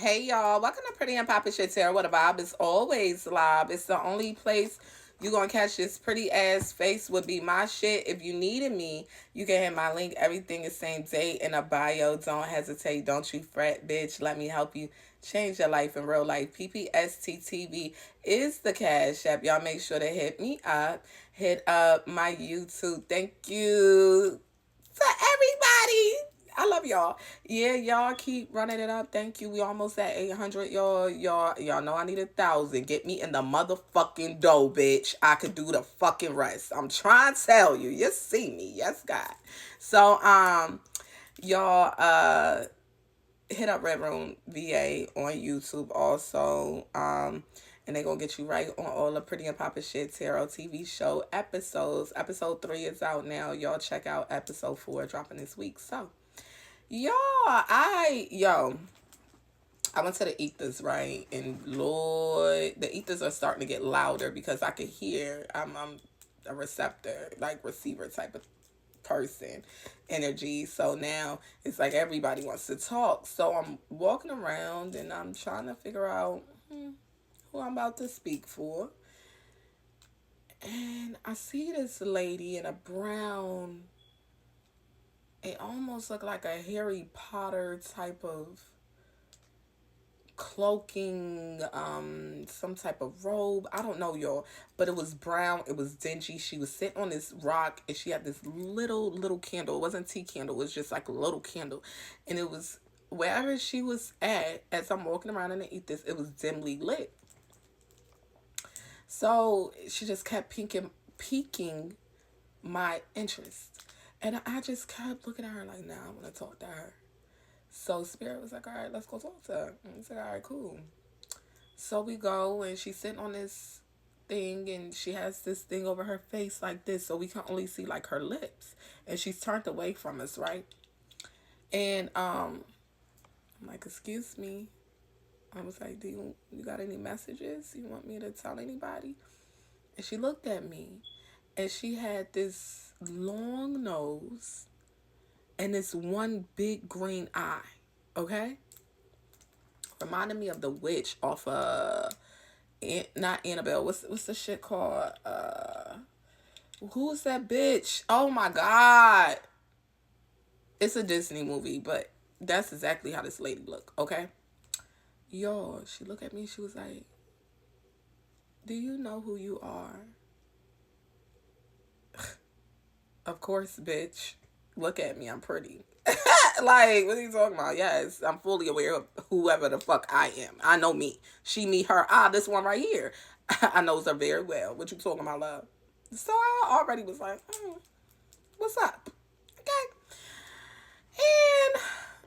Hey y'all, welcome to Pretty and Popping Shit Tarot. What a vibe is always live. It's the only place you gonna catch this pretty ass face would be my shit. If you needed me, you can hit my link. Everything is same day in a bio. Don't hesitate. Don't you fret, bitch. Let me help you change your life in real life. PPSTTV is the cash app. Y'all make sure to hit me up. Hit up my YouTube. Thank you to everybody. I love y'all. Yeah, y'all keep running it up. Thank you. We almost at 800. Y'all know I need 1,000. Get me in the motherfucking dough, bitch. I could do the fucking rest. I'm trying to tell you. You see me. Yes, God. So, y'all, hit up Red Room VA on YouTube also. And they're gonna get you right on all the Pretty and Papa Shit Tarot TV show episodes. Episode 3 is out now. Y'all check out episode 4 dropping this week. So I went to the ethers, right? And Lord, the ethers are starting to get louder because I could hear. I'm a receptor, like receiver type of person energy. So now it's like everybody wants to talk. So I'm walking around and I'm trying to figure out who I'm about to speak for. And I see this lady in a brown, it almost looked like a Harry Potter type of cloaking, some type of robe. I don't know, y'all, but it was brown. It was dingy. She was sitting on this rock and she had this little candle. It wasn't tea candle. It was just like a little candle, and it was wherever she was at. As I'm walking around in the ethers, it was dimly lit. So she just kept piquing my interest, and I just kept looking at her like, nah, I want to talk to her. So Spirit was like, all right, let's go talk to her. And I was like, all right, cool. So we go, and she's sitting on this thing, and she has this thing over her face like this, so we can only see like her lips. And she's turned away from us, right? And I'm like, excuse me. I was like, do you got any messages you want me to tell anybody? And she looked at me, and she had this long nose and this one big green eye. Okay, reminded me of the witch off not Annabelle. What's the shit called? Who's that bitch? Oh my god, it's a Disney movie, but that's exactly how this lady looked. Okay, yo, she looked at me. She was like, "Do you know who you are?" Of course, bitch. Look at me. I'm pretty. Like, what are you talking about? Yes, I'm fully aware of whoever the fuck I am. I know me. She, me, her. This one right here. I knows her very well. What you talking about, love? So I already was like, what's up? Okay.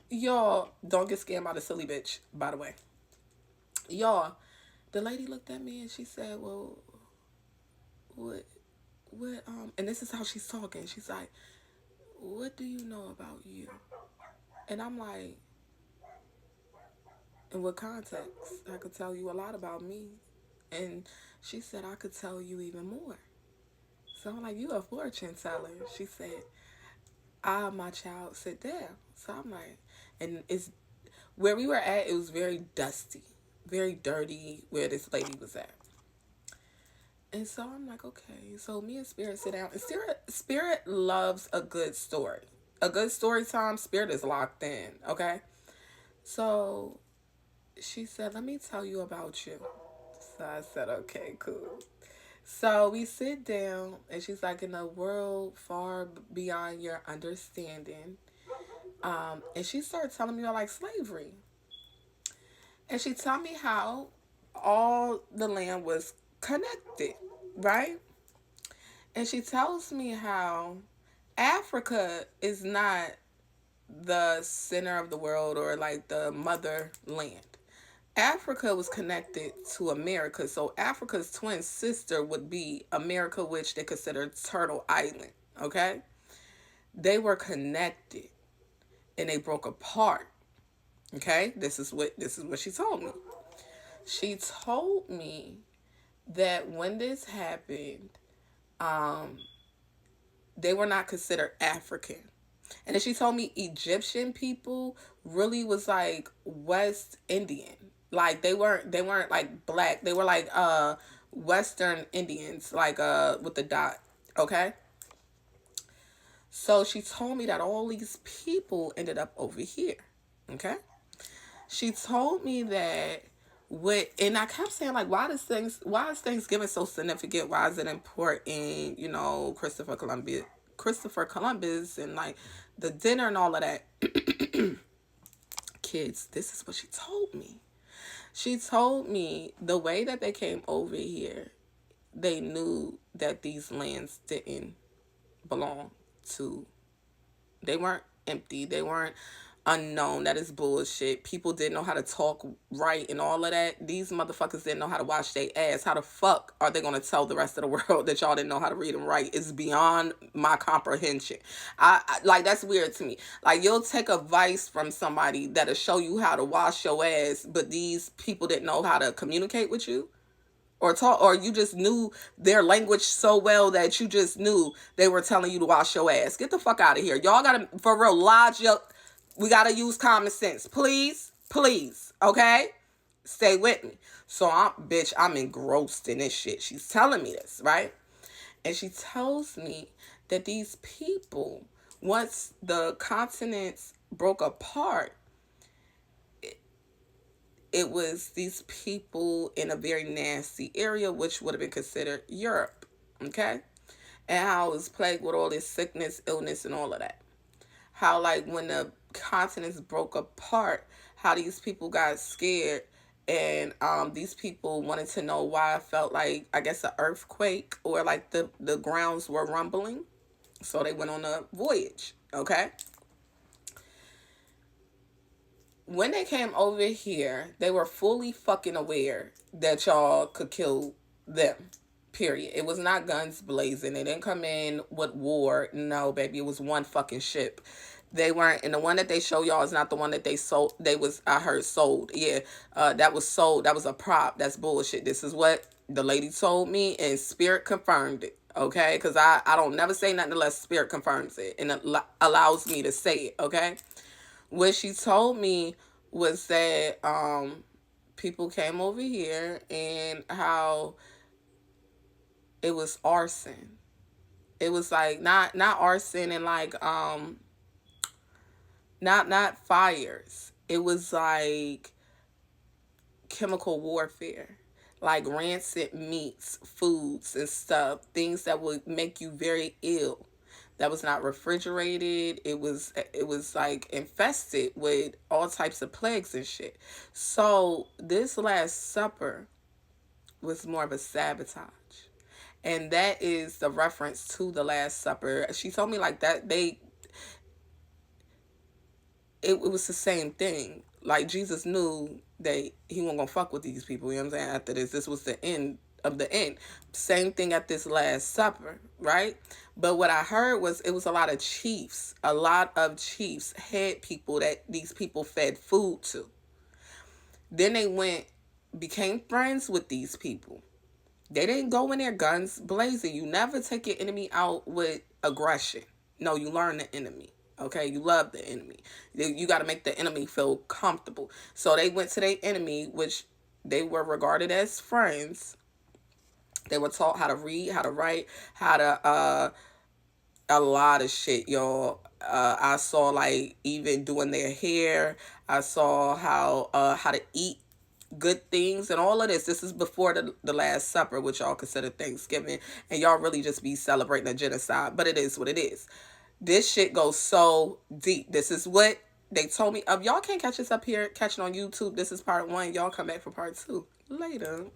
And y'all, don't get scammed by the silly bitch, by the way. Y'all, the lady looked at me and she said, well, what, and this is how she's talking. She's like, what do you know about you? And I'm like, in what context? I could tell you a lot about me. And she said, I could tell you even more. So I'm like, you a fortune teller. She said, my child, sit down. So I'm like, and it's where we were at, it was very dusty, very dirty where this lady was at. And so I'm like, okay. So me and Spirit sit down. And Spirit loves a good story. A good story time, Spirit is locked in, okay? So she said, let me tell you about you. So I said, okay, cool. So we sit down, and she's like, in a world far beyond your understanding. And she started telling me about like slavery. And she told me how all the land was connected, right? And she tells me how Africa is not the center of the world or like the motherland. Africa was connected to America. So Africa's twin sister would be America, which they consider Turtle Island. Okay? They were connected and they broke apart. Okay? This is what she told me. She told me that when this happened, they were not considered African. And then she told me Egyptian people really was like West Indian. Like they weren't like black. They were like Western Indians, like with the dot. Okay? So she told me that all these people ended up over here. Okay? She told me that and I kept saying like, why is Thanksgiving so significant? Why is it important? You know, Christopher Columbus and like the dinner and all of that. Kids, this is what she told me. She told me the way that they came over here, they knew that these lands didn't belong to, they weren't empty. They weren't unknown. That is bullshit. People didn't know how to talk right and all of that. These motherfuckers didn't know how to wash their ass. How the fuck are they going to tell the rest of the world that y'all didn't know how to read and write? It's beyond my comprehension. I like, that's weird to me. Like, you'll take advice from somebody that'll show you how to wash your ass, but these people didn't know how to communicate with you or talk, or you just knew their language so well that you just knew they were telling you to wash your ass. Get the fuck out of here. Y'all gotta, for real, logic. We gotta use common sense. Please, please, okay? Stay with me. So I'm engrossed in this shit. She's telling me this, right? And she tells me that these people, once the continents broke apart, it was these people in a very nasty area, which would have been considered Europe, okay? And how it was plagued with all this sickness, illness, and all of that. How, like, when the continents broke apart, how these people got scared, and these people wanted to know why it felt like, I guess, an earthquake, or like the grounds were rumbling. So they went on a voyage, okay? When they came over here, they were fully fucking aware that y'all could kill them. Period. It was not guns blazing. They didn't come in with war. No, baby. It was one fucking ship. They weren't, and the one that they show y'all is not the one that they sold. They was, I heard, sold. Yeah, that was sold. That was a prop. That's bullshit. This is what the lady told me, and Spirit confirmed it. Okay, because I don't never say nothing unless Spirit confirms it and allows me to say it. Okay. What she told me was that people came over here and how it was arson. It was like not arson and like not fires. It was like chemical warfare. Like rancid meats, foods and stuff, things that would make you very ill. That was not refrigerated. It was like infested with all types of plagues and shit. So this Last Supper was more of a sabotage. And that is the reference to the Last Supper. She told me like that it was the same thing. Like, Jesus knew that he wasn't gonna fuck with these people, you know what I'm saying? After this was the end of the end. Same thing at this Last Supper, right? But what I heard was it was a lot of chiefs, head people that these people fed food to. Then they became friends with these people. They didn't go in there guns blazing. You never take your enemy out with aggression. No, you learn the enemy. Okay, you love the enemy. You got to make the enemy feel comfortable. So they went to their enemy, which they were regarded as friends. They were taught how to read, how to write, how to a lot of shit, y'all. I saw like even doing their hair. I saw how to eat good things and all of this. This is before the Last Supper, which y'all consider Thanksgiving, and y'all really just be celebrating a genocide. But it is what it is. This shit goes so deep. This is what they told me. Y'all can't catch us up here, catch it on YouTube. This is part 1. Y'all come back for part 2 later.